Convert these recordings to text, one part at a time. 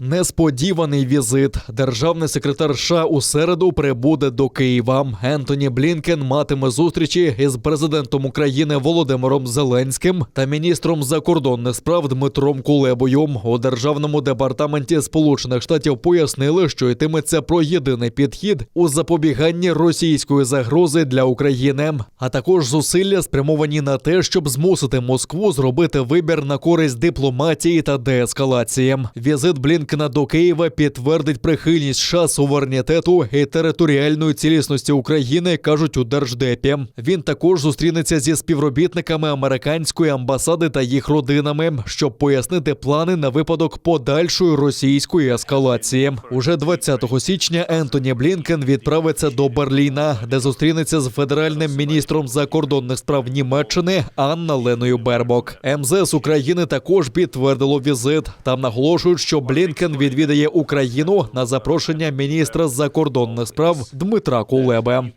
Несподіваний візит. Державний секретар США у середу прибуде до Києва. Ентоні Блінкен матиме зустрічі із президентом України Володимиром Зеленським та міністром закордонних справ Дмитром Кулебою. У Державному департаменті Сполучених Штатів пояснили, що йтиметься про єдиний підхід у запобіганні російської загрози для України, а також зусилля спрямовані на те, щоб змусити Москву зробити вибір на користь дипломатії та деескалації. Візит Блінкена до Києва підтвердить прихильність США суверенітету і територіальної цілісності України, кажуть у Держдепі. Він також зустрінеться зі співробітниками американської амбасади та їх родинами, щоб пояснити плани на випадок подальшої російської ескалації. Уже 20 січня Ентоні Блінкен відправиться до Берліна, де зустрінеться з федеральним міністром закордонних справ Німеччини Анна-Леною Бербок. МЗС України також підтвердило візит. Там наголошують, що Блінкен відвідає Україну на запрошення міністра закордонних справ Дмитра Кулеби.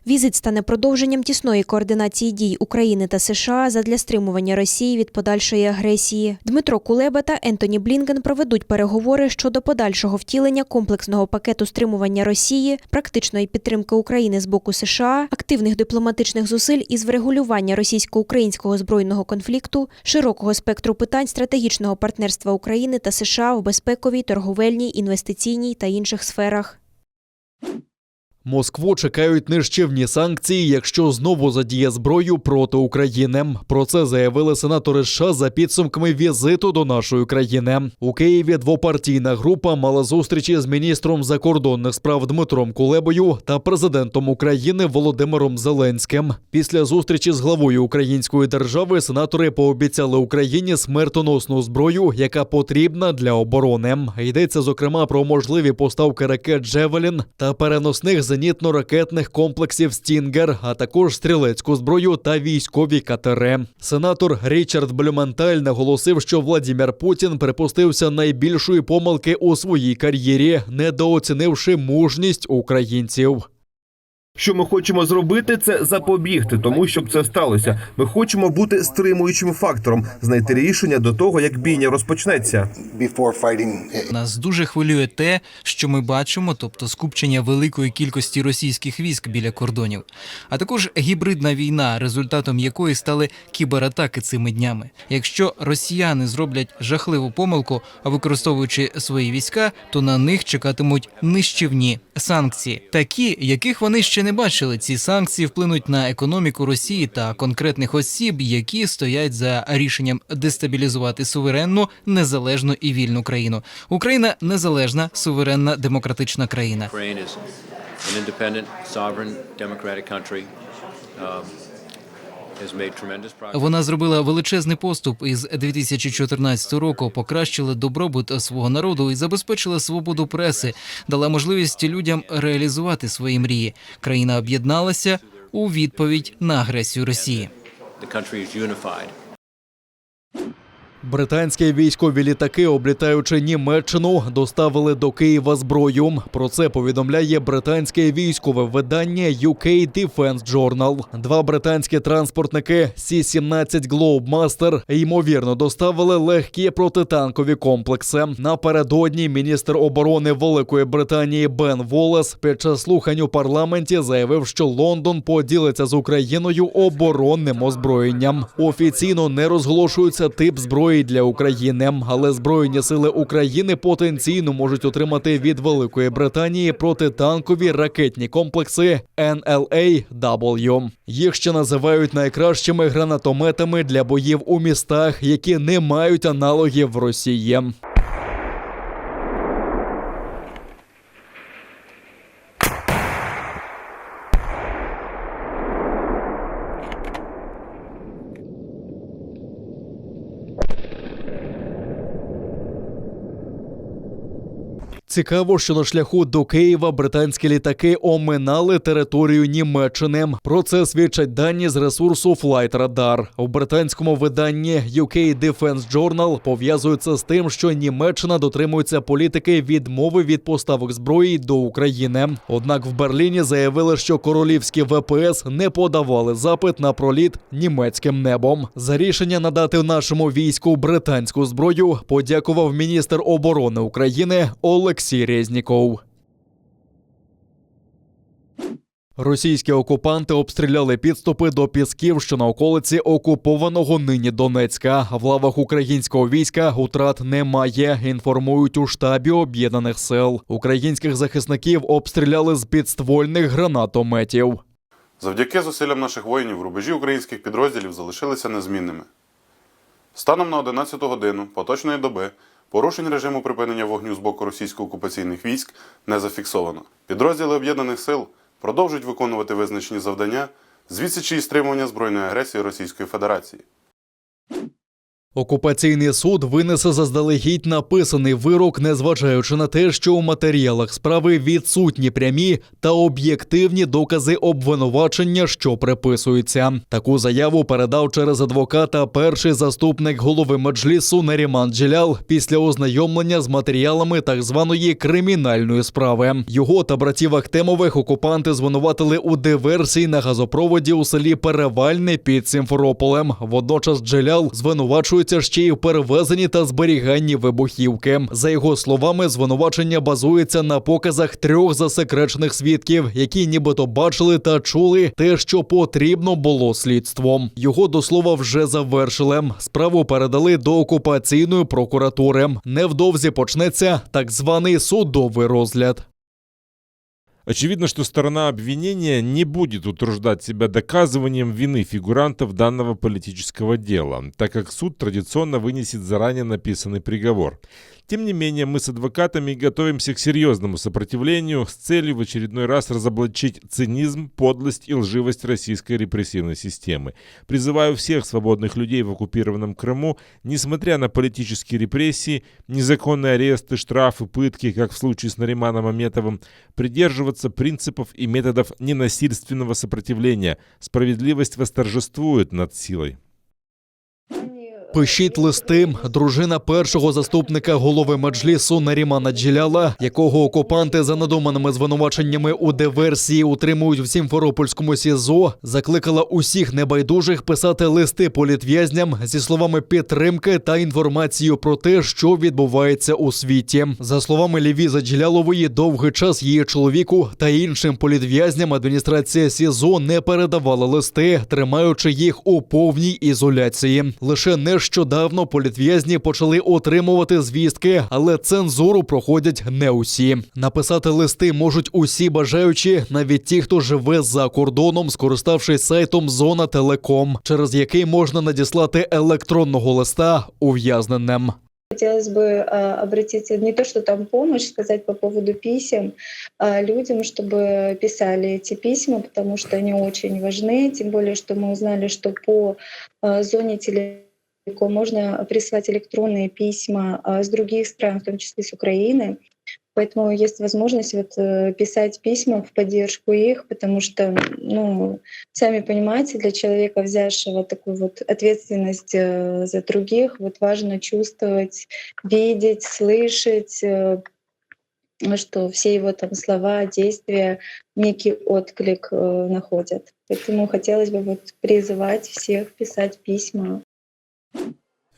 Візит стане продовженням тісної координації дій України та США задля стримування Росії від подальшої агресії. Дмитро Кулеба та Ентоні Блінкен проведуть переговори щодо подальшого втілення комплексного пакету стримування Росії, практичної підтримки України з боку США, активних дипломатичних зусиль із врегулювання російсько-українського збройного конфлікту, широкого спектру питань стратегічного партнерства України та США в безпековій, торговельній, інвестиційній та інших сферах. Москву чекають нищівні санкції, якщо знову задіє зброю проти України. Про це заявили сенатори США за підсумками візиту до нашої країни. У Києві двопартійна група мала зустрічі з міністром закордонних справ Дмитром Кулебою та президентом України Володимиром Зеленським. Після зустрічі з главою української держави сенатори пообіцяли Україні смертоносну зброю, яка потрібна для оборони. Йдеться, зокрема, про можливі поставки ракет «Джевелін» та переносних зенітно-ракетних комплексів «Стінгер», а також стрілецьку зброю та військові катери. Сенатор Річард Блюменталь наголосив, що Владімір Путін припустився найбільшої помилки у своїй кар'єрі, недооцінивши мужність українців. Що ми хочемо зробити, це запобігти тому, щоб це сталося. Ми хочемо бути стримуючим фактором, знайти рішення до того, як бійня розпочнеться. Нас дуже хвилює те, що ми бачимо, тобто скупчення великої кількості російських військ біля кордонів, а також гібридна війна, результатом якої стали кібератаки цими днями. Якщо росіяни зроблять жахливу помилку, використовуючи свої війська, то на них чекатимуть нищівні санкції, такі, яких вони ще не бачили. Ці санкції вплинуть на економіку Росії та конкретних осіб, які стоять за рішенням дестабілізувати суверенну, незалежну і вільну країну. Україна – незалежна, суверенна, демократична країна. Вона зробила величезний поступ із 2014 року, покращила добробут свого народу і забезпечила свободу преси, дала можливість людям реалізувати свої мрії. Країна об'єдналася у відповідь на агресію Росії. Британські військові літаки, облітаючи Німеччину, доставили до Києва зброю. Про це повідомляє британське військове видання UK Defense Journal. Два британські транспортники Сі-17 Globemaster, ймовірно, доставили легкі протитанкові комплекси. Напередодні міністр оборони Великої Британії Бен Волес під час слухань у парламенті заявив, що Лондон поділиться з Україною оборонним озброєнням. Офіційно не розголошується тип зброї для України, але Збройні сили України потенційно можуть отримати від Великої Британії протитанкові ракетні комплекси NLAW. Їх ще називають найкращими гранатометами для боїв у містах, які не мають аналогів в Росії. Цікаво, що на шляху до Києва британські літаки оминали територію Німеччини. Про це свідчать дані з ресурсу Flight Radar. У британському виданні UK Defense Journal пов'язується з тим, що Німеччина дотримується політики відмови від поставок зброї до України. Однак в Берліні заявили, що королівські ВПС не подавали запит на проліт німецьким небом. За рішення надати нашому війську британську зброю подякував міністр оборони України Олексій Резніков. Російські окупанти обстріляли підступи до Пісків, що на околиці окупованого нині Донецька. В лавах українського війська утрат немає, інформують у штабі Об'єднаних сил. Українських захисників обстріляли з підствольних гранатометів. Завдяки зусиллям наших воїнів рубежі українських підрозділів залишилися незмінними. Станом на 11 годину поточної доби порушень режиму припинення вогню з боку російсько-окупаційних військ не зафіксовано. Підрозділи Об'єднаних сил продовжують виконувати визначені завдання з відсічі і стримування збройної агресії Російської Федерації. Окупаційний суд винесе заздалегідь написаний вирок, незважаючи на те, що у матеріалах справи відсутні прямі та об'єктивні докази обвинувачення, що приписуються. Таку заяву передав через адвоката перший заступник голови Меджлісу Наріман Джелял після ознайомлення з матеріалами так званої кримінальної справи. Його та братів Ахтемових окупанти звинуватили у диверсії на газопроводі у селі Перевальне під Сімферополем. Водночас Джелял звинувачує ще й в перевезенні та зберіганні вибухівки. За його словами, звинувачення базується на показах 3 засекречених свідків, які нібито бачили та чули те, що потрібно було слідством. Його, до слова, вже завершили. Справу передали до окупаційної прокуратури. Невдовзі почнеться так званий судовий розгляд. Очевидно, что сторона обвинения не будет утруждать себя доказыванием вины фигурантов данного политического дела, так как суд традиционно вынесет заранее написанный приговор. Тем не менее, мы с адвокатами готовимся к серьезному сопротивлению с целью в очередной раз разоблачить цинизм, подлость и лживость российской репрессивной системы. Призываю всех свободных людей в оккупированном Крыму, несмотря на политические репрессии, незаконные аресты, штрафы, пытки, как в случае с Нариманом Аметовым, придерживаться принципов и методов ненасильственного сопротивления. Справедливость восторжествует над силой. Пишіть листи. Дружина першого заступника голови Меджлісу Нарімана Джеляла, якого окупанти за надуманими звинуваченнями у диверсії утримують в Сімферопольському СІЗО, закликала усіх небайдужих писати листи політв'язням зі словами підтримки та інформацією про те, що відбувається у світі. За словами Лівіза Джелялової, довгий час її чоловіку та іншим політв'язням адміністрація СІЗО не передавала листи, тримаючи їх у повній ізоляції. Лише нещодавно політв'язні почали отримувати звістки, але цензуру проходять не усі. Написати листи можуть усі бажаючі, навіть ті, хто живе за кордоном, скориставшись сайтом Зона Телеком, через який можна надіслати електронного листа ув'язненим. Хотелось бы обратиться не то, что там помощь, сказать по поводу писем людям, чтобы писали эти письма, потому что они очень важны, тем более, что мы узнали, что по зоне Телеком можно присылать электронные письма с других стран, в том числе с Украины. Поэтому есть возможность писать письма в поддержку их, потому что, сами понимаете, для человека, взявшего такую ответственность за других, важно чувствовать, видеть, слышать, что все его слова, действия некий отклик находят. Поэтому хотелось бы призывать всех писать письма.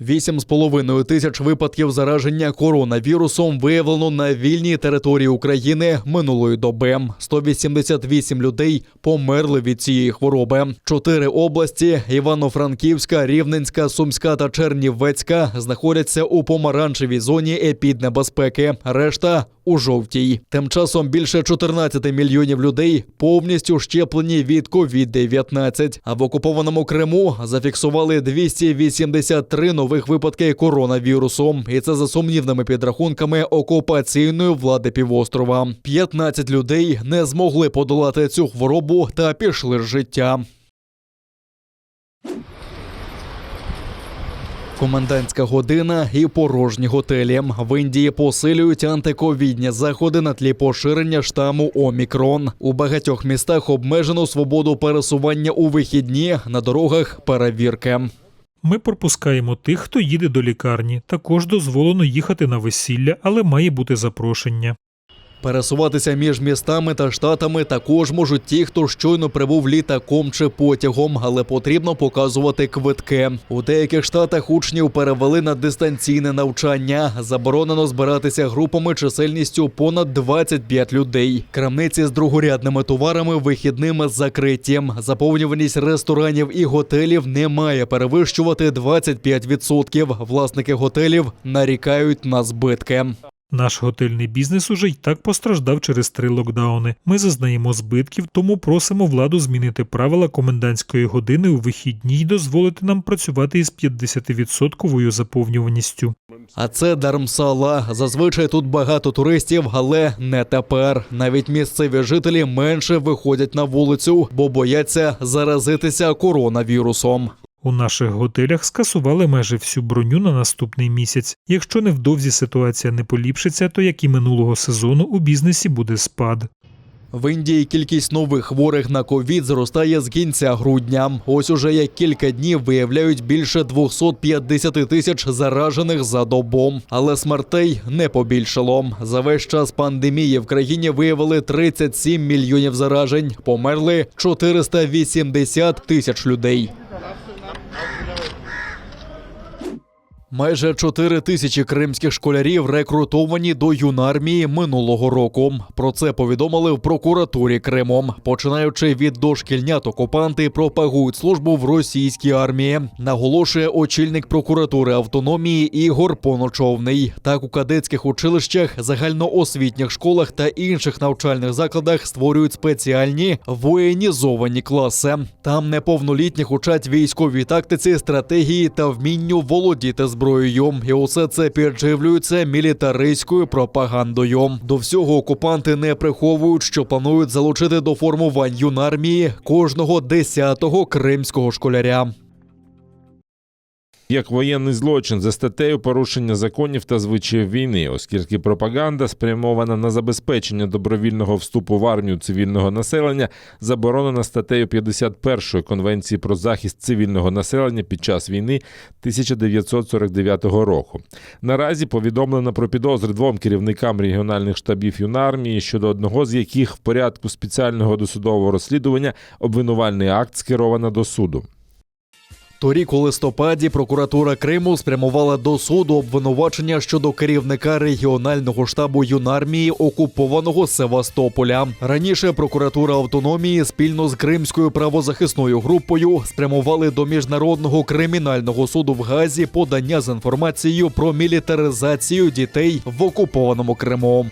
8,5 тисяч випадків зараження коронавірусом виявлено на вільній території України минулої доби. 188 людей померли від цієї хвороби. 4 області – Івано-Франківська, Рівненська, Сумська та Чернівецька – знаходяться у помаранчевій зоні епіднебезпеки. Решта – у жовтій. Тим часом більше 14 мільйонів людей повністю щеплені від COVID-19. А в окупованому Криму зафіксували 283 нових випадки коронавірусу. І це за сумнівними підрахунками окупаційної влади півострова. 15 людей не змогли подолати цю хворобу та пішли з життя. Комендантська година і порожні готелі. В Індії посилюють антиковідні заходи на тлі поширення штаму Омікрон. У багатьох містах обмежено свободу пересування у вихідні, на дорогах перевірки. Ми пропускаємо тих, хто їде до лікарні. Також дозволено їхати на весілля, але має бути запрошення. Пересуватися між містами та штатами також можуть ті, хто щойно прибув літаком чи потягом, але потрібно показувати квитки. У деяких штатах учнів перевели на дистанційне навчання. Заборонено збиратися групами чисельністю понад 25 людей. Крамниці з другорядними товарами вихідними закриті. Заповнюваність ресторанів і готелів не має перевищувати 25%. Власники готелів нарікають на збитки. Наш готельний бізнес уже й так постраждав через 3 локдауни. Ми зазнаємо збитків, тому просимо владу змінити правила комендантської години у вихідні й дозволити нам працювати із 50% заповнюваністю. А це Дармсала. Зазвичай тут багато туристів, але не тепер. Навіть місцеві жителі менше виходять на вулицю, бо бояться заразитися коронавірусом. У наших готелях скасували майже всю броню на наступний місяць. Якщо невдовзі ситуація не поліпшиться, то як і минулого сезону у бізнесі буде спад. В Індії кількість нових хворих на ковід зростає з кінця грудня. Ось уже як кілька днів виявляють більше 250 тисяч заражених за добу. Але смертей не побільшало. За весь час пандемії в країні виявили 37 мільйонів заражень. Померли 480 тисяч людей. Майже 4 тисячі кримських школярів рекрутовані до юнармії минулого року. Про це повідомили в прокуратурі Криму. Починаючи від дошкільнят, окупанти пропагують службу в російській армії, наголошує очільник прокуратури автономії Ігор Поночовний. Так у кадетських училищах, загальноосвітніх школах та інших навчальних закладах створюють спеціальні воєнізовані класи. Там неповнолітніх учать військовій тактиці, стратегії та вмінню володіти зброєю. І усе це підживлюється мілітаристською пропагандою. До всього окупанти не приховують, що планують залучити до формувань юнармії кожного 10-го кримського школяря. Як воєнний злочин за статтею порушення законів та звичаїв війни, оскільки пропаганда, спрямована на забезпечення добровільного вступу в армію цивільного населення, заборонена статтею 51 Конвенції про захист цивільного населення під час війни 1949 року. Наразі повідомлено про підозри 2 керівникам регіональних штабів юнармії, щодо одного з яких в порядку спеціального досудового розслідування обвинувальний акт скеровано до суду. Торік у листопаді прокуратура Криму спрямувала до суду обвинувачення щодо керівника регіонального штабу юнармії окупованого Севастополя. Раніше прокуратура автономії спільно з Кримською правозахисною групою спрямували до Міжнародного кримінального суду в Гаазі подання з інформацією про мілітаризацію дітей в окупованому Криму.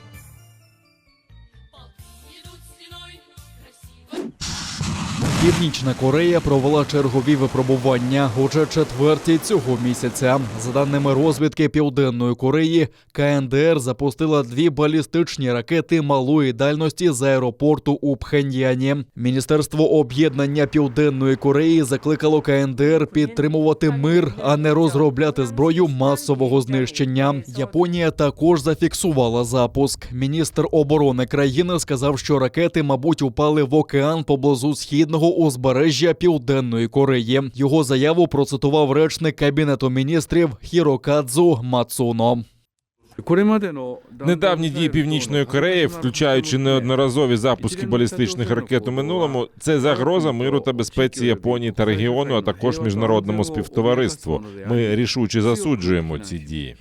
Північна Корея провела чергові випробування уже 4-ті цього місяця. За даними розвідки Південної Кореї, КНДР запустила 2 балістичні ракети малої дальності з аеропорту у Пхеньяні. Міністерство об'єднання Південної Кореї закликало КНДР підтримувати мир, а не розробляти зброю масового знищення. Японія також зафіксувала запуск. Міністр оборони країни сказав, що ракети, мабуть, упали в океан поблизу східного узбережжя Південної Кореї. Його заяву процитував речник Кабінету міністрів Хірокадзу Мацуно. Недавні дії Північної Кореї, включаючи неодноразові запуски балістичних ракет у минулому, це загроза миру та безпеці Японії та регіону, а також міжнародному співтовариству. Ми рішуче засуджуємо ці дії.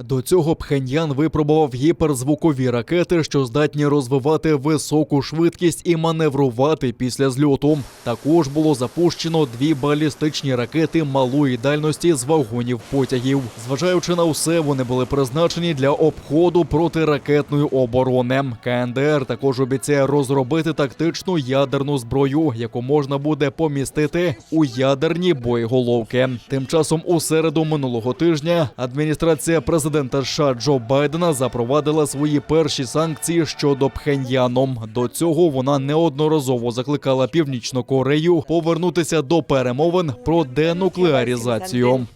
До цього Пхеньян випробував гіперзвукові ракети, що здатні розвивати високу швидкість і маневрувати після зльоту. Також було запущено 2 балістичні ракети малої дальності з вагонів потягів. Зважаючи на усе, вони були призначені для обходу протиракетної оборони. КНДР також обіцяє розробити тактичну ядерну зброю, яку можна буде помістити у ядерні боєголовки. Тим часом у середу минулого тижня адміністрація адміністрація президента США Джо Байдена запровадила свої перші санкції щодо Пхеньяну. До цього вона неодноразово закликала Північну Корею повернутися до перемовин про денуклеаризацію.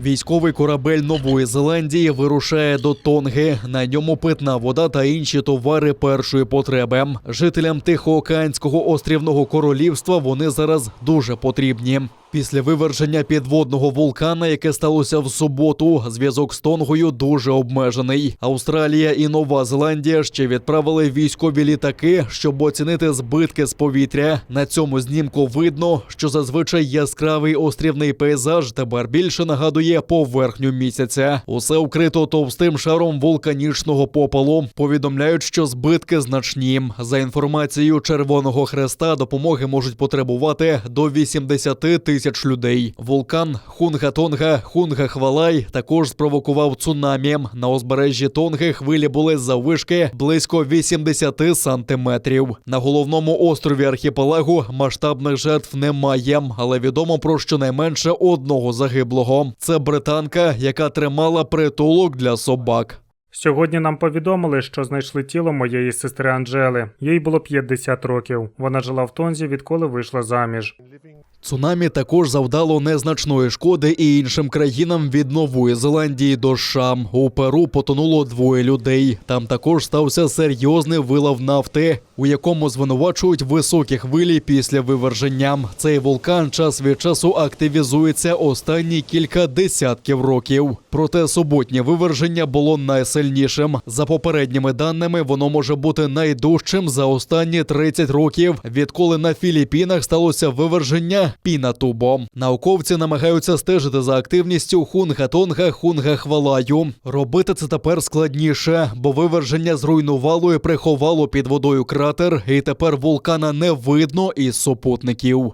Військовий корабель Нової Зеландії вирушає до Тонги. На ньому питна вода та інші товари першої потреби. Жителям Тихоокеанського острівного королівства вони зараз дуже потрібні. Після виверження підводного вулкана, яке сталося в суботу, зв'язок з Тонгою дуже обмежений. Австралія і Нова Зеландія ще відправили військові літаки, щоб оцінити збитки з повітря. На цьому знімку видно, що зазвичай яскравий острівний пейзаж тепер більше нагадує поверхню місяця. Усе вкрито товстим шаром вулканічного попелу. Повідомляють, що збитки значні. За інформацією Червоного Хреста, допомоги можуть потребувати до 80 тисяч людей. Вулкан Хунга-Тонга-Хунга-Хвалай також спровокував цунамі. На узбережжі Тонги хвилі були заввишки близько 80 сантиметрів. На головному острові архіпелагу масштабних жертв немає, але відомо про щонайменше одного загиблого. Це британка, яка тримала притулок для собак. Сьогодні нам повідомили, що знайшли тіло моєї сестри Анжели. Їй було 50 років. Вона жила в Тонзі, відколи вийшла заміж. Цунамі також завдало незначної шкоди і іншим країнам від Нової Зеландії до США. У Перу потонуло 2 людей. Там також стався серйозний вилив нафти, у якому звинувачують високі хвилі після виверження. Цей вулкан час від часу активізується останні кілька десятків років. Проте суботнє виверження було найсильнішим. За попередніми даними, воно може бути найдужчим за останні 30 років, відколи на Філіппінах сталося виверження Пінатубо. Науковці намагаються стежити за активністю Хунга-Тонга-Хунга-Хвалаю. Робити це тепер складніше, бо виверження зруйнувало і приховало під водою кратер, і тепер вулкана не видно із супутників.